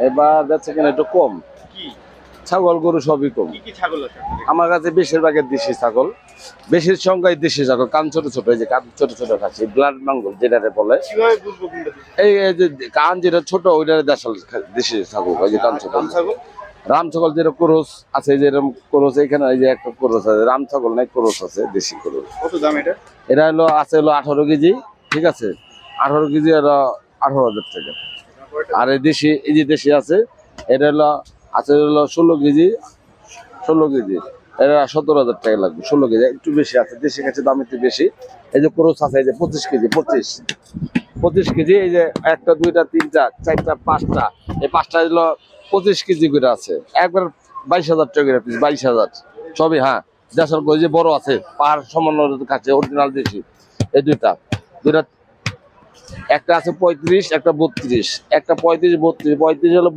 এবার যাচ্ছে কিনা একটু কম। ছাগল গরু সবই কম। আমার কাছে বেশিরভাগের দেশি ছাগল, বেশির সংখ্যায় দেশি ছাগল, কান ছোট ছোট, এই যে কান ছোট ছোট খাচ্ছি, ব্লাড মাঙ্গল যেটারে বলে। এই যে কান যেটা ছোট ওইটা দেশি ছাগল, ওই যে কান ছোট রাম ছাগল। যেটা ক্রস আছে, যেরকম ক্রস এখানে এই যে একটা ক্রস আছে, রাম ছাগল নাই, ক্রস আছে, দেশি ক্রস। কত দাম এটা? এটা হলো আছে হলো 18 কেজি, ঠিক আছে, 18 কেজি হলো 18,000 টাকা। আর এই যে দেশি আছে, এটা হলো আছে হলো 16 কেজি, 16 কেজি, এটা 17,000 টাকা লাগবে। 16 কেজি একটু বেশি আছে, দেশি কাছে দাম একটু বেশি। এই যে ক্রস আছে, এই যে 25 কেজি, 25 কেজি, এই যে একটা দুইটা তিনটা চারটা পাঁচটা, এই পাঁচটা হলো 25 কেজি করে আছে, একবার 22,000 টাকা করে পিস, 22,000 সবই। হ্যাঁ, দেশের যে বড় আছে পাহাড় সামান্য কাছে, অরিজিনাল দেশি। এই দুইটা একটা আছে 35, একটা 32, একটা 35 32, 35 হলো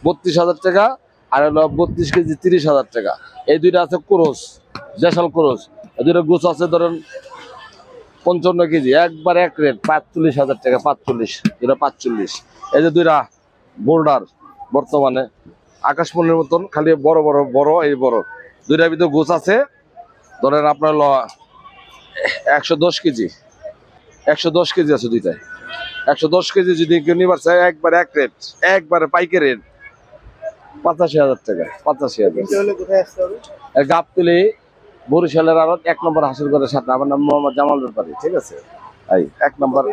32,000 টাকা, আর হলো 32 কেজি 30,000 টাকা। এই দুইটা আছে ক্রস, দেশাল ক্রস। এই দুইটা গোছ আছে ধরেন 55 কেজি, একবার এক রেট 45,000 টাকা, 45, দুটা 45। এই যে দুইটা বোল্ডার, বর্তমানে আকাশমণির মতন, খালি বড় বড় বড়, এই বড় দুইটার ভিতরে গোছ আছে ধরেন আপনার 110 কেজি, 110 কেজি আছে দুইটায়। 110 কেজি যদি কেউ নিবার চায়, একবার এক রেট, একবারে পাইকারি রেট 85,000 টাকা, 85,000। গাবতলি বরিশালের আড়ত 1 নম্বর হাসিলগড়ের সাথে। আমার নাম মোহাম্মদ জামাল ব্যাপারী, ঠিক আছে। এই 1 নম্বর।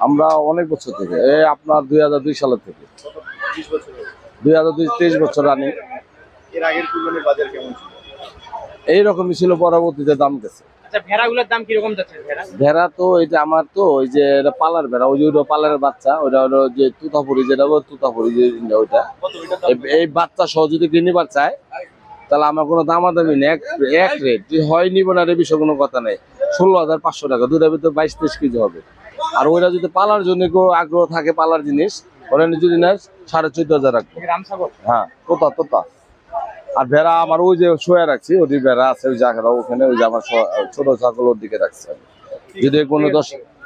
আমরা অনেক বছর থেকে, এই আপনার 2002 সালের থেকে, 2023 বছর রানি। এর আগের কুরবানির বাজার কেমন ছিল? এইরকমই ছিল, পরবর্তীতে দাম গেছে। আচ্ছা, ভেড়াগুলোর দাম কিরকম যাচ্ছে? ভেড়া তো এটা আমার তো ওই যে পালার ভেড়া, ওই যে ওইটা পালারের বাচ্চা, ওইটা হলো যে তুতাপুরি, যেটা তুতাপুরি যে ওইটা, এই বাচ্চা সহ যদি কিনিবার চায় তাহলে আমার কোনো দামাদামি নেই, এক রেট হয়, নিব না, এর বিষয়ে কোনো কথা নেই। 16,500 টাকা, দুটার ভিতরে 22-23 কেজি হবে। আর ওইটা যদি পালার জন্য কেউ আগ্রহ থাকে, পালার জিনিস, ওরা যদি নেয় 14,500 রাখবে। হ্যাঁ, তোতা। আর ভেড়া আমার ওই যে শোয়া রাখছি, ওই ভেড়া আছে ওই জায়গাটা, ওখানে ওই যে আমার ছোট ছাগল ওর দিকে রাখছে। যদি কোনো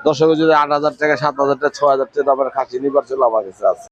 দর্শক যদি 8,000 টাকা, 7,000 টাকা, 6,000 টাকা আমার খাসি নিবার চলে আমার কাছে আছে।